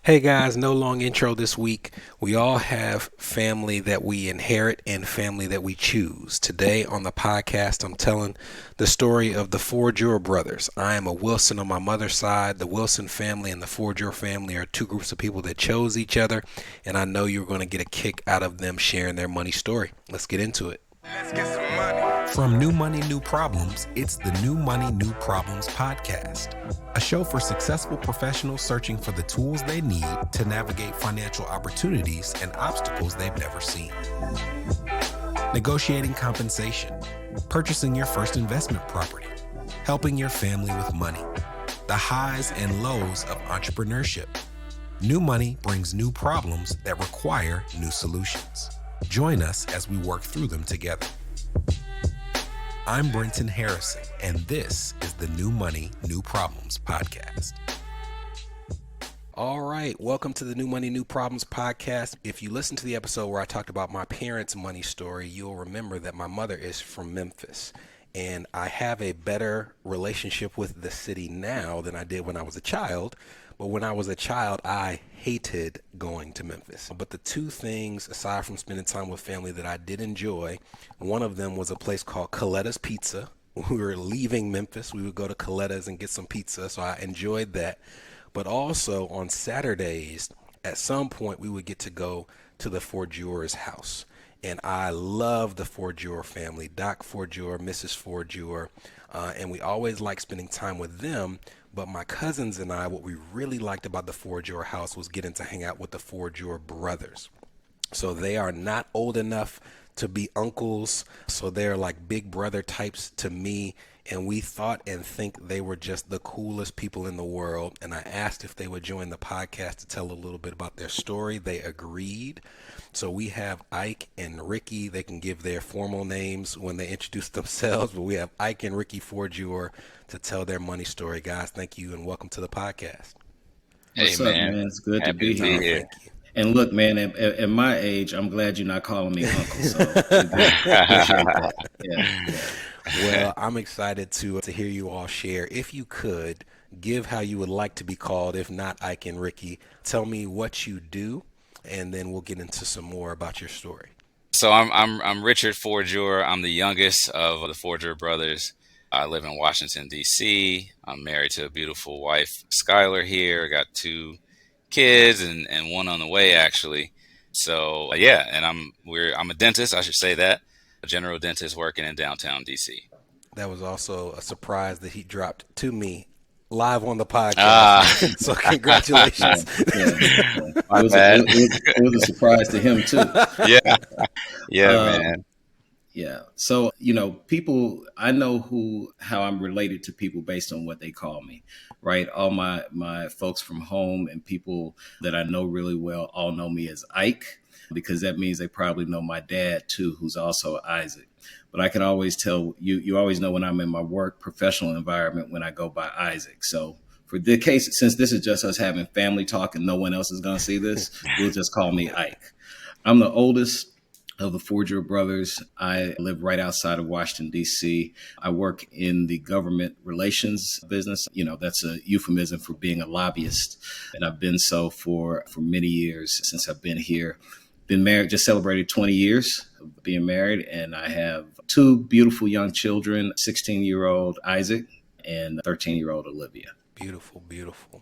Hey guys, no long intro this week. We all have family that we inherit and family that we choose. Today on the podcast, I'm telling the story of the Fordjour Brothers. I am a Wilson on my mother's side. The Wilson family and the Fordjour family are two groups of people that chose each other, and I know you're going to get a kick out of them sharing their money story. Let's get into it. Let's get some money. From New Money, New Problems, it's the New Money, New Problems podcast, a show for successful professionals searching for the tools they need to navigate financial opportunities and obstacles they've never seen. Negotiating compensation, purchasing your first investment property, helping your family with money, the highs and lows of entrepreneurship. New money brings new problems that require new solutions. Join us as we work through them together. I'm Brenton Harrison, and this is the New Money, New Problems podcast. All right, welcome to the New Money, New Problems podcast. If you listen to the episode where I talked about my parents' money story, you'll remember that my mother is from Memphis, and I have a better relationship with the city now than I did when I was a child. But when I was a child, I hated going to Memphis. But the two things, aside from spending time with family, that I did enjoy, one of them was a place called Coletta's Pizza. When we were leaving Memphis, we would go to Coletta's and get some pizza, so I enjoyed that. But also on Saturdays, at some point, we would get to go to the Fordjour's house. And I love the Fordjour family, Doc Fordjour, Mrs. Fordjour, and we always liked spending time with them. But my cousins and I, what we really liked about the Fordjour house was getting to hang out with the Fordjour brothers. So they are not old enough to be uncles, so they're like big brother types to me, and we thought and think they were just the coolest people in the world. And I asked if they would join the podcast to tell a little bit about their story. They agreed. So we have Ike and Ricky. They can give their formal names when they introduce themselves, but we have Ike and Ricky Fordjour to tell their money story. Guys, thank you and welcome to the podcast. What's up, man? It's good to be here. Thank you. And look, man, at my age, I'm glad you're not calling me uncle. So yeah. Well, I'm excited to hear you all share. If you could give how you would like to be called, if not Ike and Ricky, tell me what you do, and then we'll get into some more about your story. So I'm Richard Fordjour. I'm the youngest of the Fordjour brothers. I live in Washington, D.C. I'm married to a beautiful wife, Skylar here. I got two kids and one on the way, actually. So, and I'm a dentist, I should say that. A general dentist working in downtown D.C. That was also a surprise that he dropped to me live on the podcast. So congratulations. It was a surprise to him, too. Man. Yeah. So, people, I know how I'm related to people based on what they call me, right? All my folks from home and people that I know really well all know me as Ike, because that means they probably know my dad too, who's also Isaac. But I can always tell you always know when I'm in my work professional environment when I go by Isaac. So for the case, since this is just us having family talk and no one else is going to see this, we'll just call me Ike. I'm the oldest of the Fordjour brothers. I live right outside of Washington, D.C. I work in the government relations business. That's a euphemism for being a lobbyist. And I've been so for many years since I've been here. Been married, just celebrated 20 years of being married. And I have two beautiful young children, 16-year-old Isaac and 13-year-old Olivia. Beautiful, beautiful.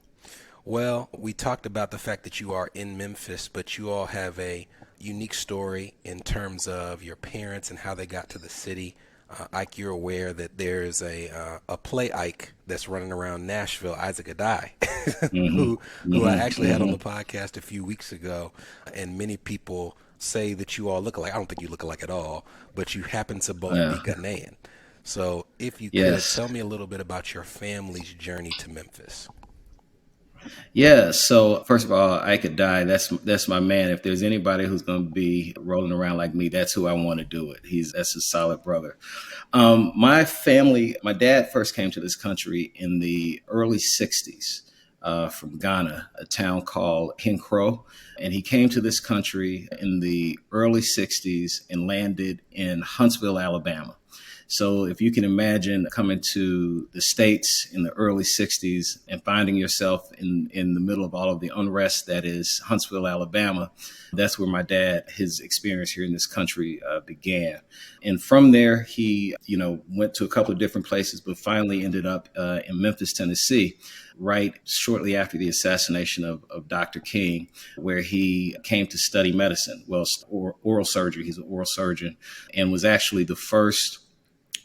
Well, we talked about the fact that you are in Memphis, but you all have a unique story in terms of your parents and how they got to the city. Ike, you're aware that there's a play Ike that's running around Nashville, Isaac Adai, who I actually had on the podcast a few weeks ago, and many people say that you all look alike. I don't think you look alike at all, but you happen to both be Ghanaian. So if you could tell me a little bit about your family's journey to Memphis. Yeah. So first of all, I could die. That's my man. If there's anybody who's going to be rolling around like me, that's who I want to do it. That's a solid brother. My family, my dad first came to this country in the early 60s from Ghana, a town called Hinkro. And he came to this country in the early 60s and landed in Huntsville, Alabama. So if you can imagine coming to the States in the early 60s and finding yourself in the middle of all of the unrest that is Huntsville, Alabama, that's where my dad, his experience here in this country began. And from there, he, went to a couple of different places, but finally ended up in Memphis, Tennessee, right shortly after the assassination of Dr. King, where he came to study medicine, oral surgery. He's an oral surgeon, and was actually the first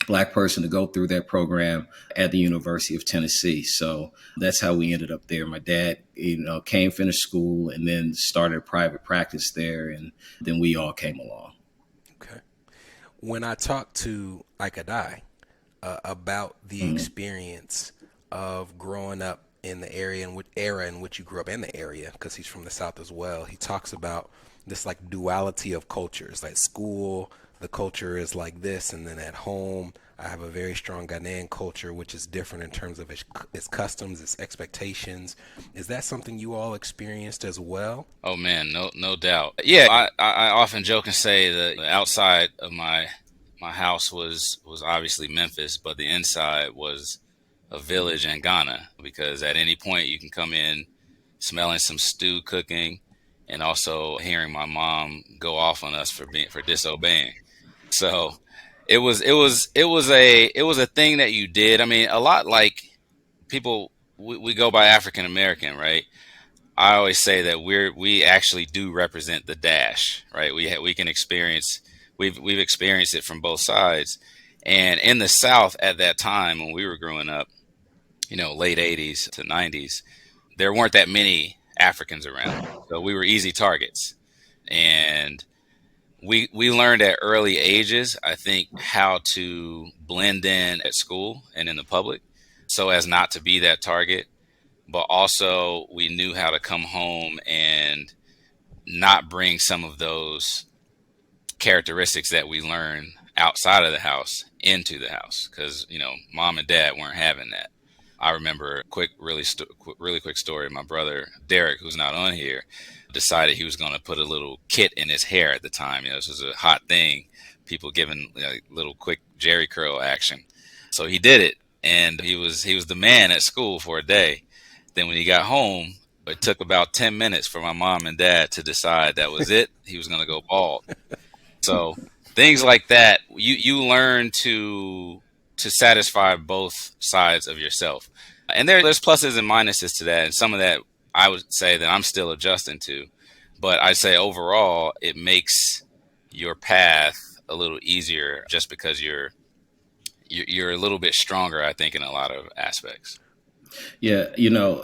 Black person to go through that program at the University of Tennessee. So that's how we ended up there. My dad, came, finished school, and then started a private practice there, and then we all came along. Okay. When I talked to Ike and I about the experience of growing up in the area and era in which you grew up, in the area, because he's from the South as well, he talks about this like duality of cultures. Like school, the culture is like this, and then at home I have a very strong Ghanaian culture, which is different in terms of its customs, its expectations. Is that something you all experienced as well? Oh man, no doubt. Yeah, I often joke and say that the outside of my house was obviously Memphis, but the inside was a village in Ghana, because at any point you can come in smelling some stew cooking, and also hearing my mom go off on us for disobeying. So it was a thing that you did. I mean, a lot like people, we go by African American, right? I always say that we actually do represent the dash, right? We can experience, we've experienced it from both sides. And in the South at that time when we were growing up, late 80s to 90s, there weren't that many Africans around. So we were easy targets. And we learned at early ages, I think, how to blend in at school and in the public so as not to be that target. But also we knew how to come home and not bring some of those characteristics that we learn outside of the house into the house, because, mom and dad weren't having that. I remember a really quick story. My brother, Derek, who's not on here, decided he was going to put a little kit in his hair at the time. This was a hot thing, people giving little quick Jerry curl action. So he did it, and he was the man at school for a day. Then when he got home, it took about 10 minutes for my mom and dad to decide that was it. He was going to go bald. So things like that, you learn to satisfy both sides of yourself. And there's pluses and minuses to that. And some of that I would say that I'm still adjusting to. But I'd say overall, it makes your path a little easier just because you're a little bit stronger, I think, in a lot of aspects. Yeah,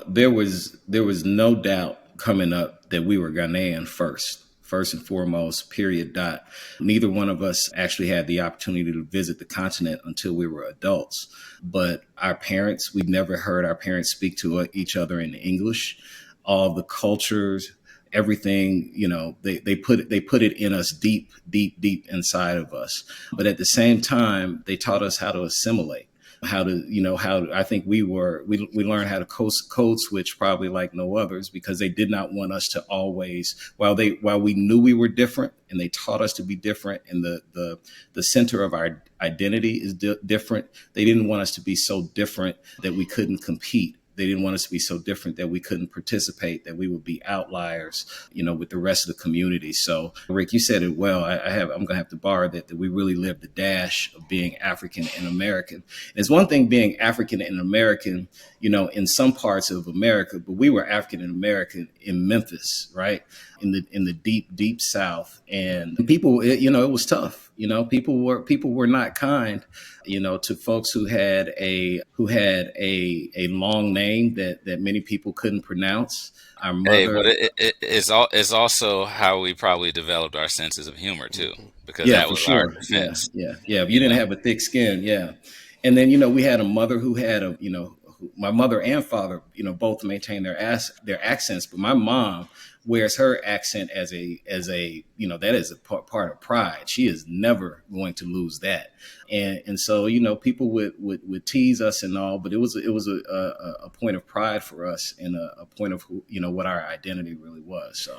there was no doubt coming up that we were Ghanaian first and foremost, period, dot. Neither one of us actually had the opportunity to visit the continent until we were adults. But our parents, we've never heard our parents speak to each other in English. All the cultures, everything, they put it in us deep, deep, deep inside of us. But at the same time, they taught us how to assimilate. How I think we learned how to code switch probably like no others, because they did not want us to always, while we knew we were different and they taught us to be different, and the center of our identity is different. They didn't want us to be so different that we couldn't compete. They didn't want us to be so different that we couldn't participate, that we would be outliers, with the rest of the community. So, Rick, you said it well. I'm going to have to borrow that we really lived the dash of being African and American. And it's one thing being African and American, in some parts of America, but we were African and American in Memphis, right? In the deep, deep South. And people, it was tough. People were not kind, to folks who had a long name that many people couldn't pronounce. Our mother. Hey, but it's also how we probably developed our senses of humor too, because yeah, that for was sure. our defense. Yeah. If you didn't have a thick skin, yeah. And then we had a mother who had my mother and father, both maintain their accents, but my mom wears her accent as a that is a part of pride. She is never going to lose that. And so people would tease us and all, but it was a point of pride for us, and a point of what our identity really was. So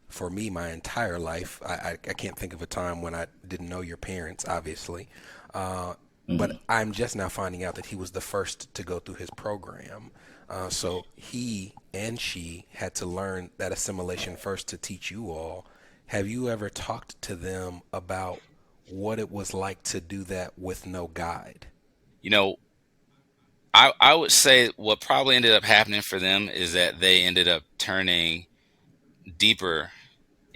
for me, my entire life, I can't think of a time when I didn't know your parents, obviously. but I'm just now finding out that he was the first to go through his program. So he and she had to learn that assimilation first to teach you all. Have you ever talked to them about what it was like to do that with no guide? You know, I would say what probably ended up happening for them is that they ended up turning deeper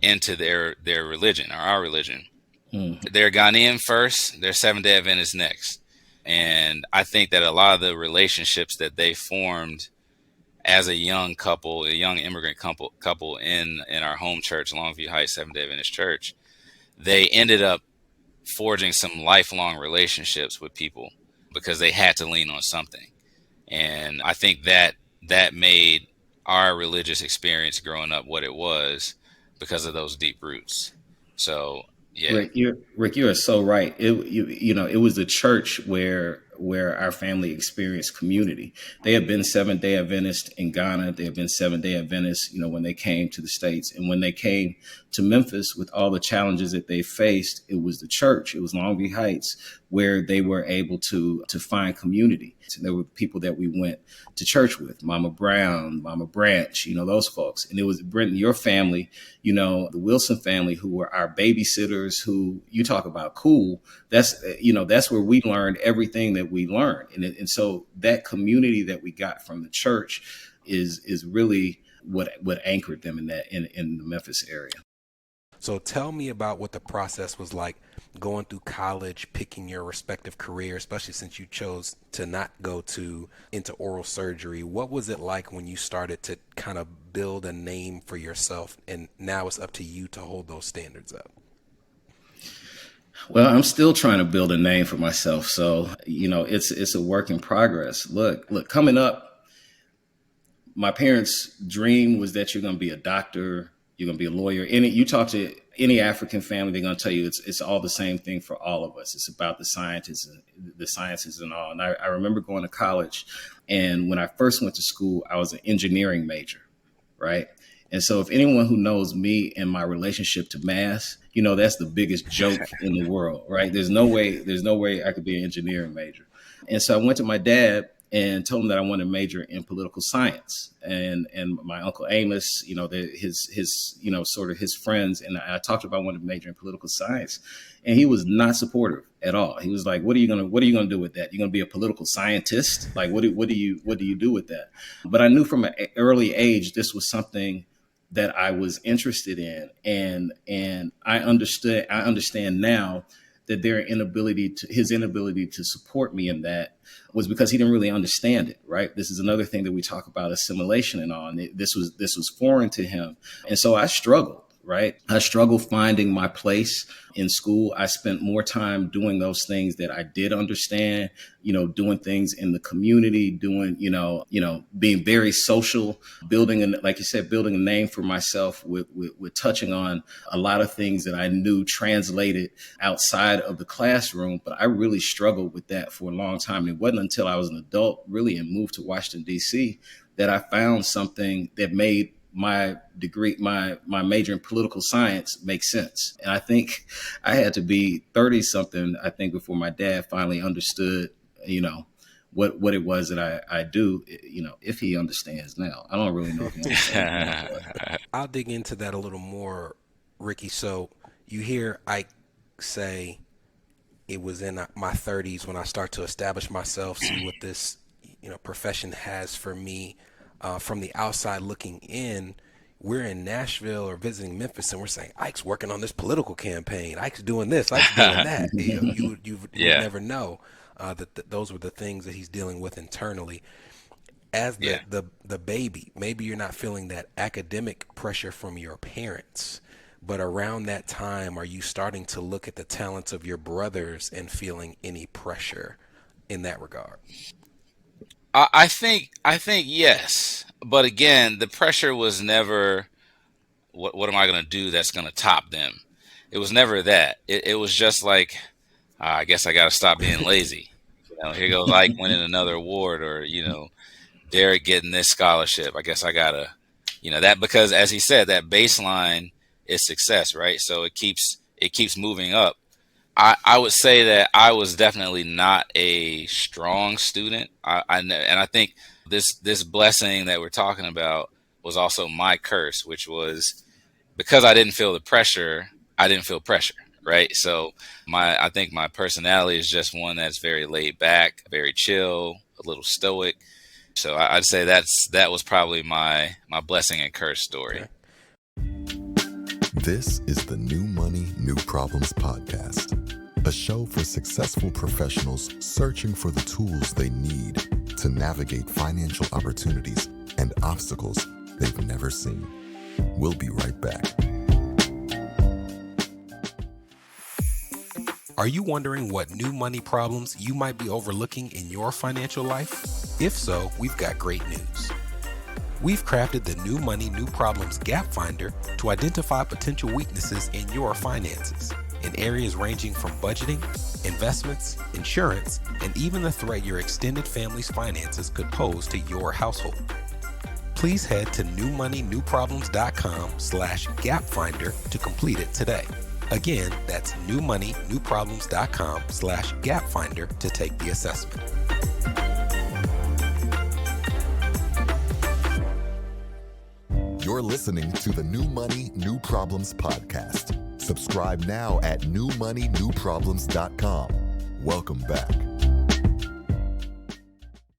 into their religion, or our religion. They're Ghanaian first, they're Seventh-day Adventists next. And I think that a lot of the relationships that they formed as a young couple, a young immigrant couple in our home church, Longview Heights Seventh-day Adventist Church, they ended up forging some lifelong relationships with people because they had to lean on something. And I think that made our religious experience growing up what it was because of those deep roots. So, yeah. Rick, you are so right. It was the church where our family experienced community. They had been Seventh-day Adventists in Ghana. They had been Seventh-day Adventists, when they came to the States. And when they came to Memphis with all the challenges that they faced, it was the church. It was Longview Heights where they were able to find community. So there were people that we went to church with, Mama Brown, Mama Branch, those folks. And it was Brenton, your family, the Wilson family, who were our babysitters, who you talk about cool. That's where we learned everything that we learned. And so that community that we got from the church is really what anchored them in the Memphis area. So tell me about what the process was like going through college, picking your respective career, especially since you chose to not go into oral surgery. What was it like when you started to kind of build a name for yourself, and now it's up to you to hold those standards up? Well, I'm still trying to build a name for myself. So, it's a work in progress. Look, coming up, my parents' dream was that you're going to be a doctor, you're going to be a lawyer. You talk to any African family, they're going to tell you it's all the same thing for all of us. It's about the sciences and all. And I remember going to college, and when I first went to school, I was an engineering major, right? And so if anyone who knows me and my relationship to math, that's the biggest joke in the world, right? There's no way I could be an engineering major. And so I went to my dad and told him that I wanted to major in political science. And my Uncle Amos, his sort of his friends, and I talked about wanting to major in political science, and he was not supportive at all. He was like, what are you gonna do with that? You're gonna be a political scientist? Like, what do you do with that? But I knew from an early age this was something that I was interested in, and I understand now that his inability to support me in that was because he didn't really understand it, right? This is another thing that we talk about, assimilation and all. And this was foreign to him. And so I struggled, right? I struggled finding my place in school. I spent more time doing those things that I did understand, doing things in the community, being very social, like you said, building a name for myself with touching on a lot of things that I knew translated outside of the classroom. But I really struggled with that for a long time. It wasn't until I was an adult, really, and moved to Washington, D.C., that I found something that made my degree, my major in political science makes sense. And I think I had to be 30 something, I think, before my dad finally understood, what it was that I do, if he understands now. I don't really know if he understands now. I'll dig into that a little more, Ricky. So you hear Ike say, it was in my 30s when I start to establish myself, see what this, profession has for me. From the outside looking in, we're in Nashville or visiting Memphis, and we're saying, Ike's working on this political campaign. Ike's doing this. Ike's doing that. You would never know that those were the things that he's dealing with internally. As the baby, maybe you're not feeling that academic pressure from your parents, but around that time, are you starting to look at the talents of your brothers and feeling any pressure in that regard? I think yes, but again, the pressure was never what am I going to do that's going to top them. It was never that. It was just like, I guess I got to stop being lazy. Here goes Ike winning another award, or Derek getting this scholarship. I guess I gotta, that, because as he said, that baseline is success, right? So it keeps moving up. I would say that I was definitely not a strong student. And I think this blessing that we're talking about was also my curse, which was because I didn't feel the pressure, I didn't feel pressure, right? So I think my personality is just one that's very laid back, very chill, a little stoic. So I'd say that was probably my blessing and curse story. Okay. This is the New Money, New Problems podcast, a show for successful professionals searching for the tools they need to navigate financial opportunities and obstacles they've never seen. We'll be right back. Are you wondering what new money problems you might be overlooking in your financial life? If so, we've got great news. We've crafted the New Money, New Problems Gap Finder to identify potential weaknesses in your finances in areas ranging from budgeting, investments, insurance, and even the threat your extended family's finances could pose to your household. Please head to newmoneynewproblems.com/gapfinder to complete it today. Again, that's newmoneynewproblems.com/gapfinder to take the assessment. You're listening to the New Money, New Problems podcast. Subscribe now at newmoneynewproblems.com. Welcome back.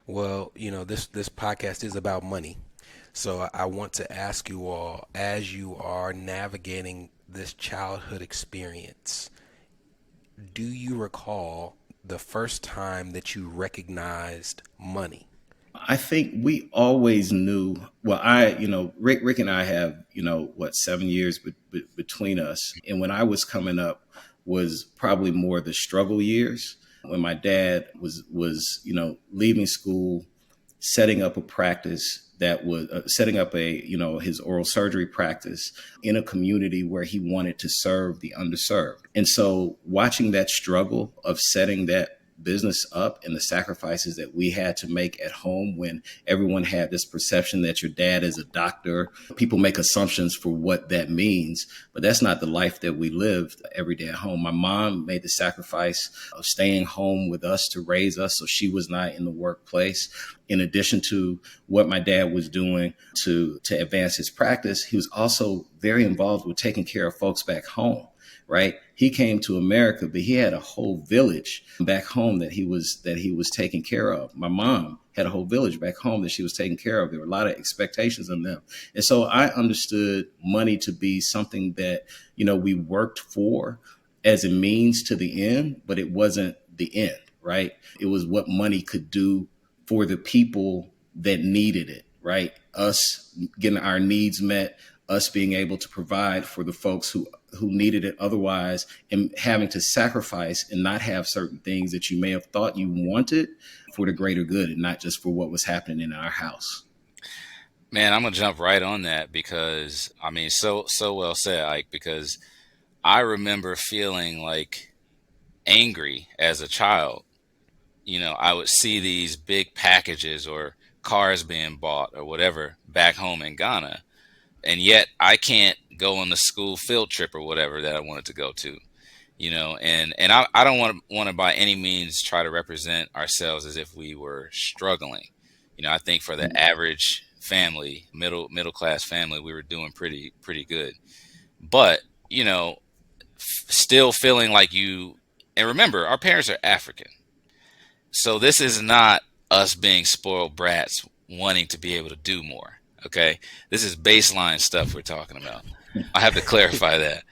Well, this podcast is about money. So I want to ask you all, as you are navigating this childhood experience, do you recall the first time that you recognized money? I think we always knew. Well, Rick and I have, 7 years between us. And when I was coming up was probably more the struggle years when my dad was leaving school, setting up a practice that was setting up his oral surgery practice in a community where he wanted to serve the underserved. And so watching that struggle of setting that business up and the sacrifices that we had to make at home when everyone had this perception that your dad is a doctor. People make assumptions for what that means, but that's not the life that we lived every day at home. My mom made the sacrifice of staying home with us to raise us, so she was not in the workplace. In addition to what my dad was doing to advance his practice, he was also very involved with taking care of folks back home. Right. He came to America, but he had a whole village back home that he was taking care of. My mom had a whole village back home that she was taking care of. There were a lot of expectations on them. And so I understood money to be something that, we worked for as a means to the end, but it wasn't the end. Right. It was what money could do for the people that needed it. Right. Us getting our needs met, us being able to provide for the folks who needed it otherwise, and having to sacrifice and not have certain things that you may have thought you wanted for the greater good and not just for what was happening in our house. Man, I'm gonna jump right on that because so well said, Ike, because I remember feeling like angry as a child. I would see these big packages or cars being bought or whatever back home in Ghana, and yet I can't go on the school field trip or whatever that I wanted to go to, and I don't want to by any means try to represent ourselves as if we were struggling. I think for the average family, middle class family, we were doing pretty good. But, still feeling like and remember, our parents are African. So this is not us being spoiled brats wanting to be able to do more. Okay. This is baseline stuff we're talking about. I have to clarify that.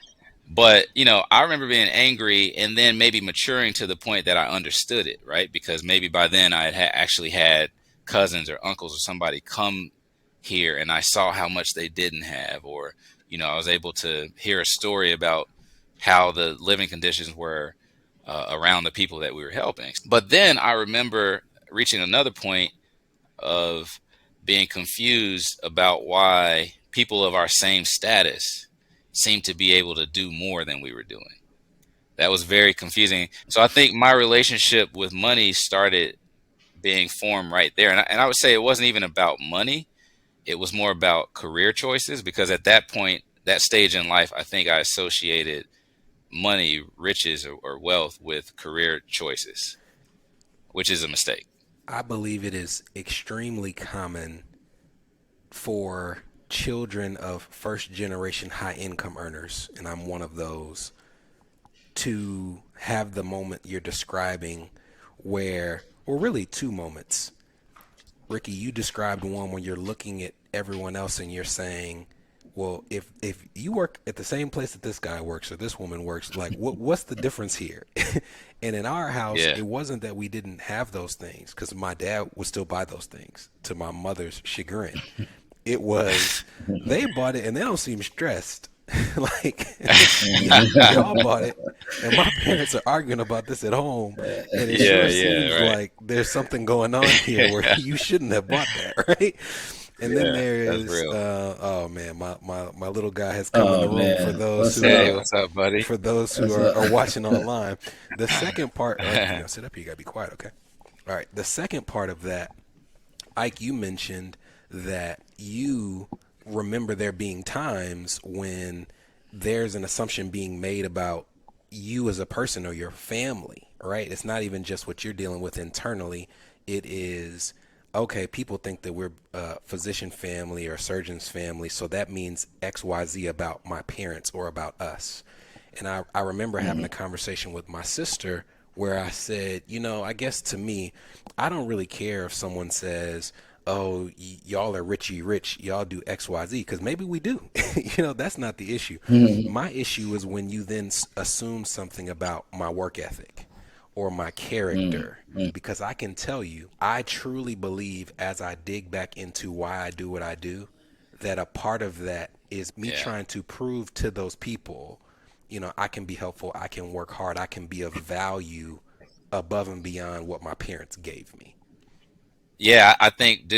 But, I remember being angry and then maybe maturing to the point that I understood it, right? Because maybe by then I had actually had cousins or uncles or somebody come here and I saw how much they didn't have, or, I was able to hear a story about how the living conditions were around the people that we were helping. But then I remember reaching another point of being confused about why people of our same status seem to be able to do more than we were doing. That was very confusing. So I think my relationship with money started being formed right there. And I would say it wasn't even about money. It was more about career choices, because at that point, that stage in life, I think I associated money, riches, or wealth with career choices, which is a mistake. I believe it is extremely common for children of first generation high income earners, and I'm one of those, to have the moment you're describing where, or really two moments. Ricky, you described one where you're looking at everyone else and you're saying, well, if you work at the same place that this guy works or this woman works, like what's the difference here? And in our house, Yeah. it wasn't that we didn't have those things, because my dad would still buy those things to my mother's chagrin. It was, they bought it and they don't seem stressed. Like, y'all bought it and my parents are arguing about this at home, and it sure seems Right. like there's something going on here where you shouldn't have bought that, right? And then there that's is real. Oh man, my little guy has come in the room, man. for those What's who Hey, what's up, buddy? for those who are watching online. The second part, sit up here, you gotta be quiet, okay? All right, the second part of that, Ike, you mentioned that you remember there being times when there's an assumption being made about you as a person or your family, right? It's not even just what you're dealing with internally. It is, okay, people think that we're a physician family or surgeon's family, so that means XYZ about my parents or about us. And I remember having a conversation with my sister where I said, I guess to me, I don't really care if someone says, oh, y'all are richy rich, y'all do XYZ, because maybe we do. That's not the issue. My issue is when you then assume something about my work ethic or my character, because I can tell you, I truly believe, as I dig back into why I do what I do, that a part of that is me trying to prove to those people, I can be helpful, I can work hard, I can be of value above and beyond what my parents gave me. Yeah, I think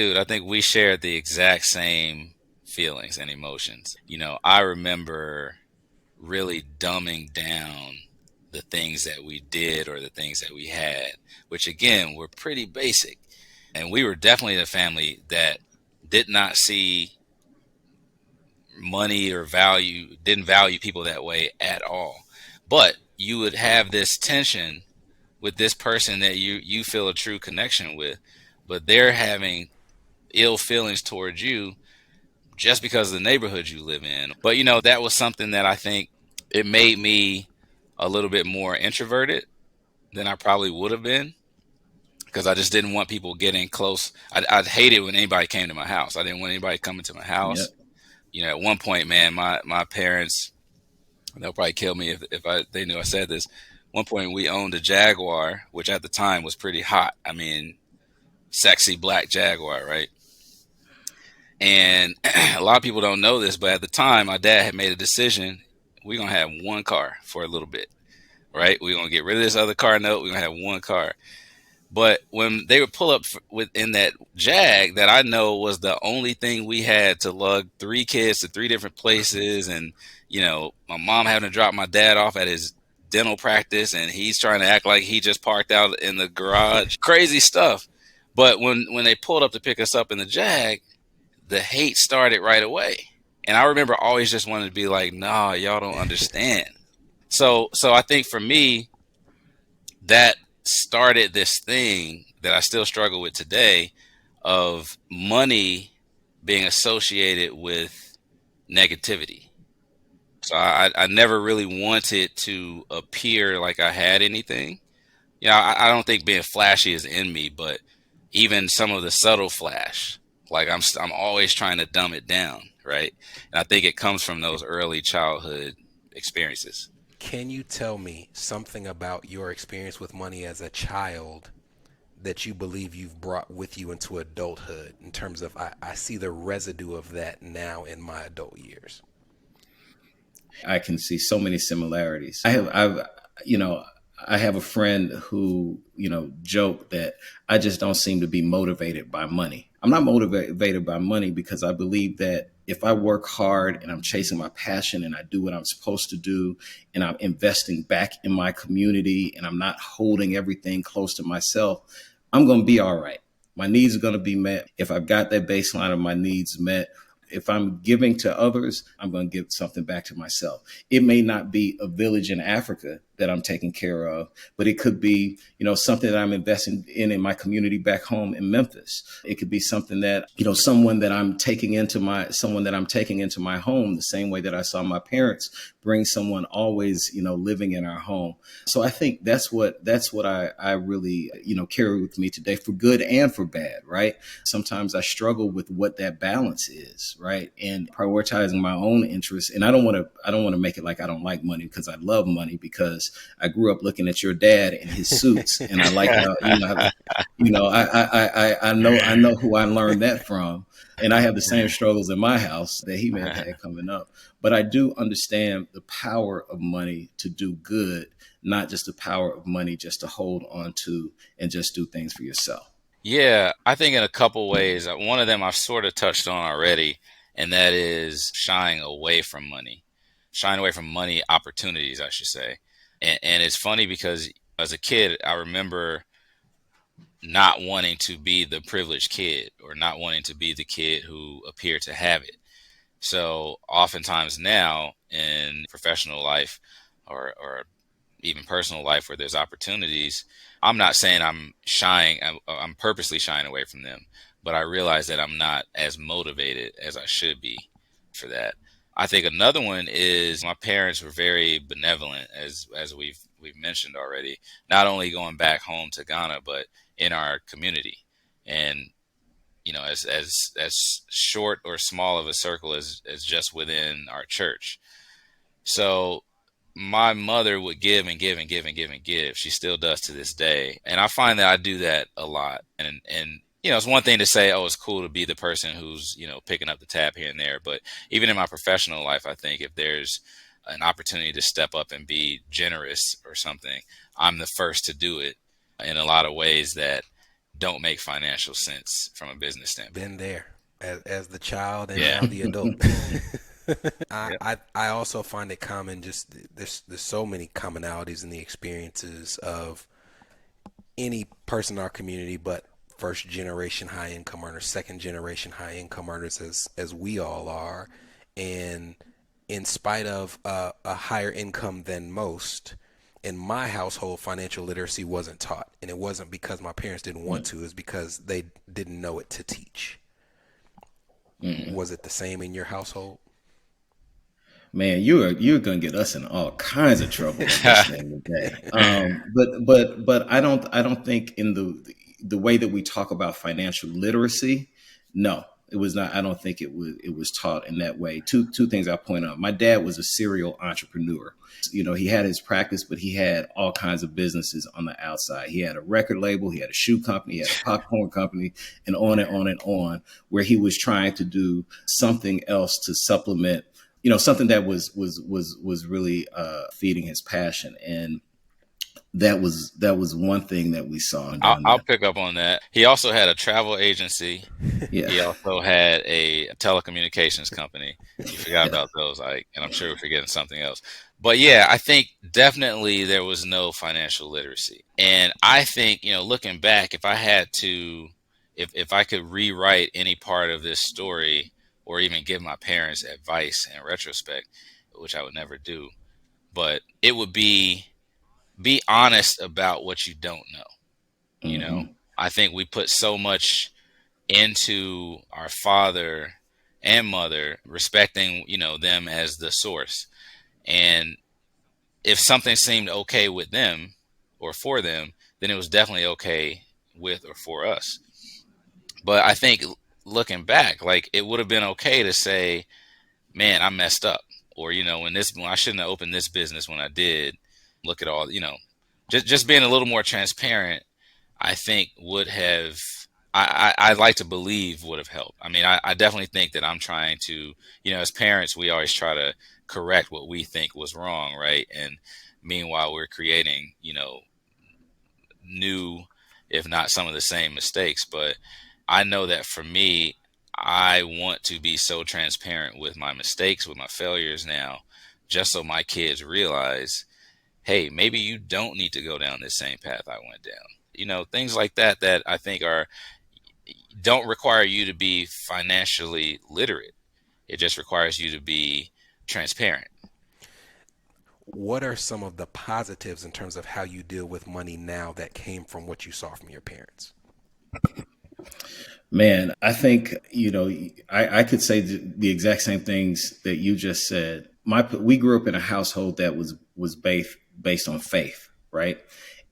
we shared the exact same feelings and emotions. I remember really dumbing down the things that we did or the things that we had, which again were pretty basic. And we were definitely the family that did not see money or didn't value people that way at all. But you would have this tension with this person that you feel a true connection with, but they're having ill feelings towards you just because of the neighborhood you live in. But that was something that I think it made me a little bit more introverted than I probably would have been, because I just didn't want people getting close. I'd hate it when anybody came to my house. I didn't want anybody coming to my house. Yep. At one point, man, my parents, they'll probably kill me if they knew I said this. One point we owned a Jaguar, which at the time was pretty hot. I mean, sexy black Jaguar, right? And a lot of people don't know this, but at the time, my dad had made a decision. We're going to have one car for a little bit, right? We're going to get rid of this other car note. We're going to have one car. But when they would pull up within that Jag, that I know was the only thing we had to lug 3 kids to 3 different places. And, my mom having to drop my dad off at his dental practice, and he's trying to act like he just parked out in the garage. Crazy stuff. But when they pulled up to pick us up in the Jag, the hate started right away. And I remember always just wanting to be like, nah, y'all don't understand. So I think for me, that started this thing that I still struggle with today, of money being associated with negativity. So I never really wanted to appear like I had anything. I don't think being flashy is in me, but even some of the subtle flash, like I'm always trying to dumb it down, right? And I think it comes from those early childhood experiences. Can you tell me something about your experience with money as a child that you believe you've brought with you into adulthood, in terms of, I see the residue of that now in my adult years? I can see so many similarities. I have a friend who, joke that I just don't seem to be motivated by money. I'm not motivated by money because I believe that if I work hard and I'm chasing my passion and I do what I'm supposed to do and I'm investing back in my community and I'm not holding everything close to myself, I'm going to be all right. My needs are going to be met. If I've got that baseline of my needs met, If I'm giving to others, I'm going to give something back to myself. It may not be a village in Africa that I'm taking care of, but it could be, something that I'm investing in my community back home in Memphis. It could be something that, someone that I'm taking into my home, the same way that I saw my parents bring someone always, living in our home. So I think that's what I really, carry with me today, for good and for bad, right? Sometimes I struggle with what that balance is, right? And prioritizing my own interests. And I don't want to make it like I don't like money, because I love money, because I grew up looking at your dad in his suits, and I like how, I know who I learned that from. And I have the same struggles in my house that he may have had coming up. But I do understand the power of money to do good, not just the power of money just to hold on to and just do things for yourself. Yeah, I think in a couple ways. One of them I've sort of touched on already, and that is shying away from money opportunities, I should say. And it's funny because as a kid, I remember not wanting to be the privileged kid, or not wanting to be the kid who appeared to have it. So oftentimes now in professional life, or even personal life where there's opportunities, I'm not saying I'm purposely shying away from them, but I realize that I'm not as motivated as I should be for that. I think another one is my parents were very benevolent, as we've mentioned already, not only going back home to Ghana, but in our community. And as short or small of a circle as just within our church. So my mother would give and give and give and give and give. She still does to this day. And I find that I do that a lot. And it's one thing to say, oh, it's cool to be the person who's, picking up the tab here and there. But even in my professional life, I think if there's an opportunity to step up and be generous or something, I'm the first to do it in a lot of ways that don't make financial sense from a business standpoint. Been there as the child and Yeah. now the adult. Yep. I also find it common, just there's so many commonalities in the experiences of any person in our community, but first generation high income earners, second generation high income earners, as we all are. And in spite of a higher income than most, in my household, financial literacy wasn't taught. And it wasn't because my parents didn't want to, it's because they didn't know it to teach. Was it the same in your household? Man, you're gonna get us in all kinds of trouble listening today. But I don't think in the way that we talk about financial literacy, no, it was not. I don't think it was taught in that way. Two things I point out. My dad was a serial entrepreneur. He had his practice, but he had all kinds of businesses on the outside. He had a record label, he had a shoe company, he had a popcorn company, and on and on and on, where he was trying to do something else to supplement, something that was really feeding his passion. And that was one thing that we saw. I'll pick up on that. He also had a travel agency. Yeah. He also had a telecommunications company. You forgot about those, Ike, and I'm sure we're forgetting something else. But yeah, I think definitely there was no financial literacy. And I think, looking back, if I had to, if I could rewrite any part of this story, or even give my parents advice in retrospect, which I would never do, but it would be honest about what you don't know. I think we put so much into our father and mother, respecting, them as the source. And if something seemed okay with them or for them, then it was definitely okay with or for us. But I think looking back, like, it would have been okay to say, man, I messed up. Or, when I shouldn't have opened this business when I did. Look at all, just being a little more transparent, I think would have, I'd like to believe would have helped. I mean, I definitely think that I'm trying to, as parents, we always try to correct what we think was wrong, right? And meanwhile, we're creating, new, if not some of the same mistakes. But I know that for me, I want to be so transparent with my mistakes, with my failures now, just so my kids realize, hey, maybe you don't need to go down this same path I went down. Things like that I think don't require you to be financially literate. It just requires you to be transparent. What are some of the positives in terms of how you deal with money now that came from what you saw from your parents? Man, I think, I could say the exact same things that you just said. We grew up in a household that was based on faith, right?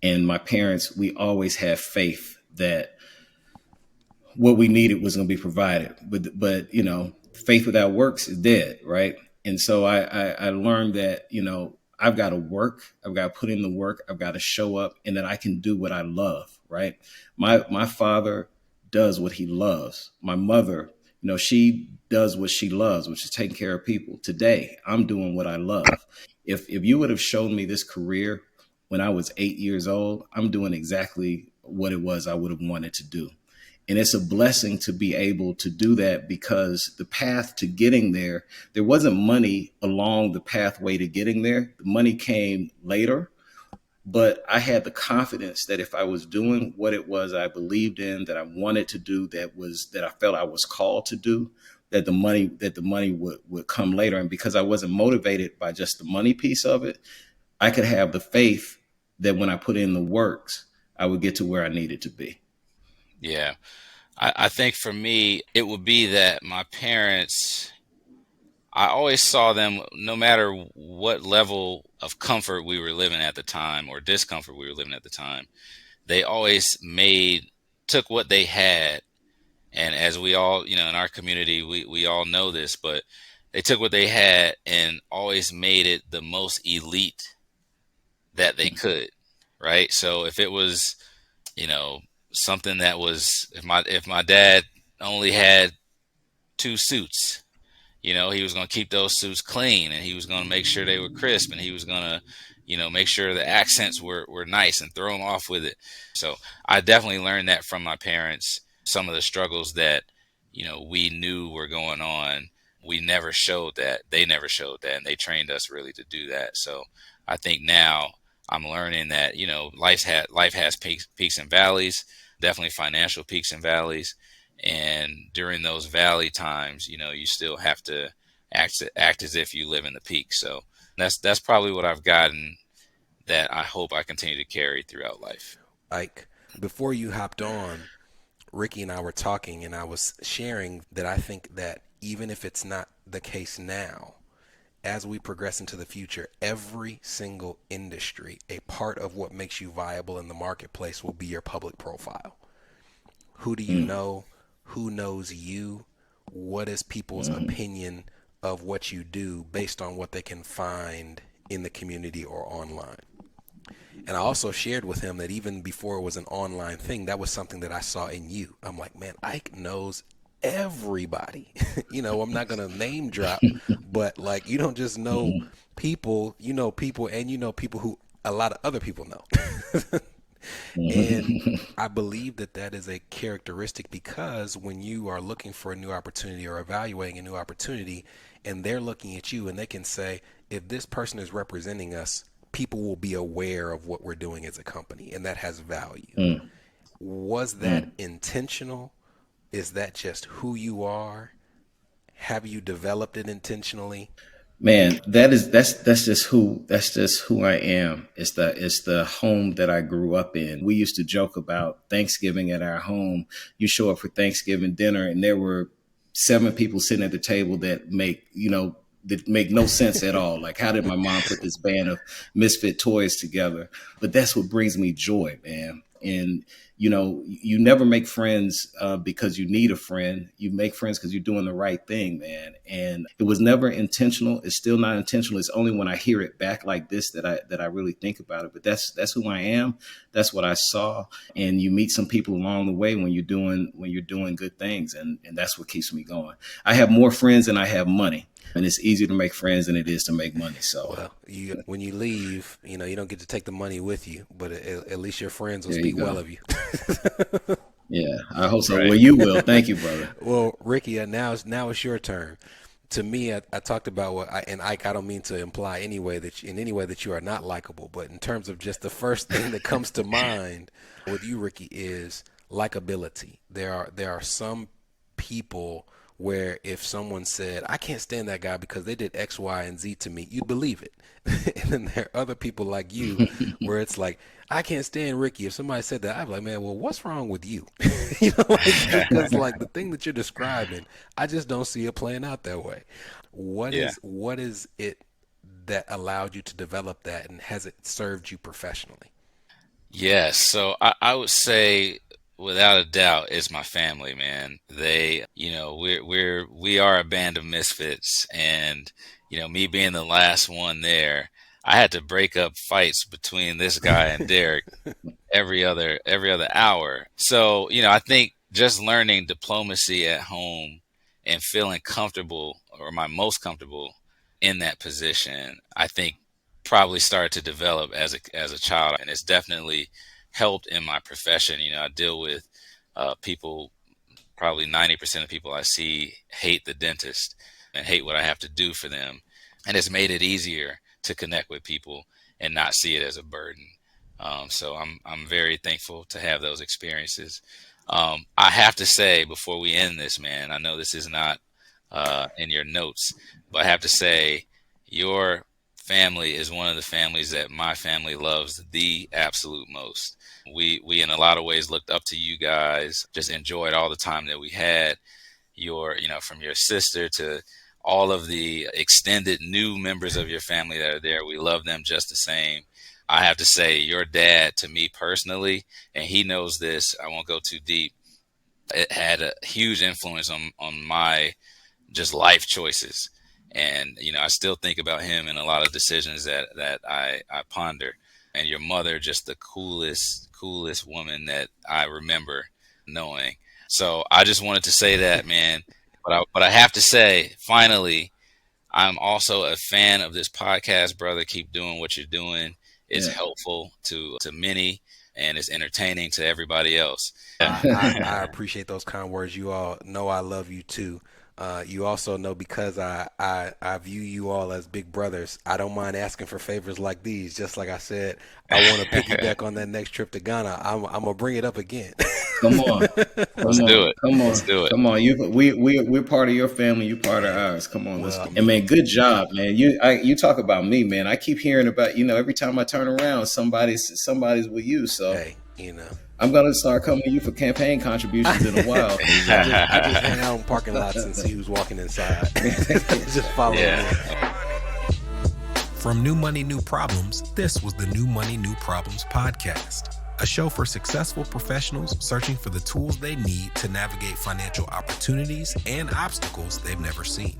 And my parents, we always had faith that what we needed was going to be provided. But faith without works is dead, right? And so I learned that, I've got to work, I've got to put in the work, I've got to show up, and that I can do what I love, right? My father does what he loves. My mother, she does what she loves, which is taking care of people. Today, I'm doing what I love. If you would have shown me this career when I was 8 years old, I'm doing exactly what it was I would have wanted to do. And it's a blessing to be able to do that, because the path to getting there wasn't money along the pathway to getting there. The money came later, but I had the confidence that if I was doing what it was I believed in, that I wanted to do, that I felt I was called to do, that the money would come later. And because I wasn't motivated by just the money piece of it, I could have the faith that when I put in the works, I would get to where I needed to be. Yeah. I think for me, it would be that my parents, I always saw them, no matter what level of comfort we were living at the time or discomfort we were living at the time, they always took what they had. And as we all, in our community, we all know this, but they took what they had and always made it the most elite that they could. Right. So if it was, something that was, if my dad only had 2 suits, he was going to keep those suits clean, and he was going to make sure they were crisp, and he was going to, make sure the accents were nice and throw them off with it. So I definitely learned that from my parents. Some of the struggles that, we knew were going on, we never showed that. They never showed that, and they trained us really to do that. So I think now I'm learning that, life has peaks and valleys, definitely financial peaks and valleys. And during those valley times, you still have to act as if you live in the peak. So that's probably what I've gotten that I hope I continue to carry throughout life. Ike, before you hopped on, Ricky and I were talking, and I was sharing that I think that even if it's not the case now, as we progress into the future, every single industry, a part of what makes you viable in the marketplace will be your public profile. Who do you know? Who knows you? What is people's opinion of what you do based on what they can find in the community or online? And I also shared with him that even before it was an online thing, that was something that I saw in you. I'm like, man, Ike knows everybody. I'm not going to name drop, but like, you don't just know people, people, and people who a lot of other people know. And I believe that is a characteristic, because when you are looking for a new opportunity or evaluating a new opportunity, and they're looking at you and they can say, if this person is representing us, people will be aware of what we're doing as a company, and that has value. Was that intentional? Is that just who you are? Have you developed it intentionally? Man, that's just who I am. It's the home that I grew up in. We used to joke about Thanksgiving at our home. You show up for Thanksgiving dinner, and there were 7 people sitting at the table that make no sense at all. Like, how did my mom put this band of misfit toys together? But that's what brings me joy, man. And you never make friends because you need a friend. You make friends because you're doing the right thing, man. And it was never intentional. It's still not intentional. It's only when I hear it back like this that I really think about it. But that's who I am. That's what I saw. And you meet some people along the way when you're doing good things, and that's what keeps me going. I have more friends than I have money. And it's easier to make friends than it is to make money. So, well, when you leave, you don't get to take the money with you, but at least your friends will speak well of you. Yeah, I hope so. Right. Well, you will. Thank you, brother. Well, Ricky, now it's your turn. To me, I talked about and Ike, I don't mean to imply in any way that you are not likable, but in terms of just the first thing that comes to mind with you, Ricky, is likability. There are some people where if someone said, I can't stand that guy because they did X, Y, and Z to me, you'd believe it. And then there are other people like you where it's like, I can't stand Ricky. If somebody said that, I'd be like, man, well, what's wrong with you? Because like the thing that you're describing, I just don't see it playing out that way. What is it that allowed you to develop that, and has it served you professionally? Yes. So I would say without a doubt it's my family, man. They, we are a band of misfits, and, me being the last one there, I had to break up fights between this guy and Derek every other hour. So, I think just learning diplomacy at home and feeling comfortable, or my most comfortable in that position, I think probably started to develop as a child, and it's definitely helped in my profession. I deal with people. Probably 90% of people I see hate the dentist and hate what I have to do for them, and it's made it easier to connect with people and not see it as a burden. So I'm very thankful to have those experiences. I have to say before we end this, man, I know this is not in your notes, but I have to say your family is one of the families that my family loves the absolute most. We in a lot of ways looked up to you guys, just enjoyed all the time that we had. From your sister to all of the extended new members of your family that are there, we love them just the same. I have to say your dad, to me personally, and he knows this, I won't go too deep, it had a huge influence on my just life choices. And, I still think about him in a lot of decisions that I ponder. And your mother, just the coolest woman that I remember knowing. So I just wanted to say that, man. But I have to say, finally, I'm also a fan of this podcast, brother. Keep doing what you're doing. It's helpful to many, and it's entertaining to everybody else. I appreciate those kind words. You all know I love you too. You also know, because I view you all as big brothers, I don't mind asking for favors like these. Just like I said, I want to piggyback on that next trip to Ghana. I'm going to bring it up again. Come on. Let's do it. Let's do it. Come on. We're part of your family. You're part of ours. Come on. Let's go. And man, good job, man. You talk about me, man. I keep hearing about, every time I turn around, somebody's with you. So, hey, I'm going to start coming to you for campaign contributions in a while. I just hang out in parking lots and see who's walking inside. Just follow me. From New Money, New Problems, this was the New Money, New Problems podcast, a show for successful professionals searching for the tools they need to navigate financial opportunities and obstacles they've never seen.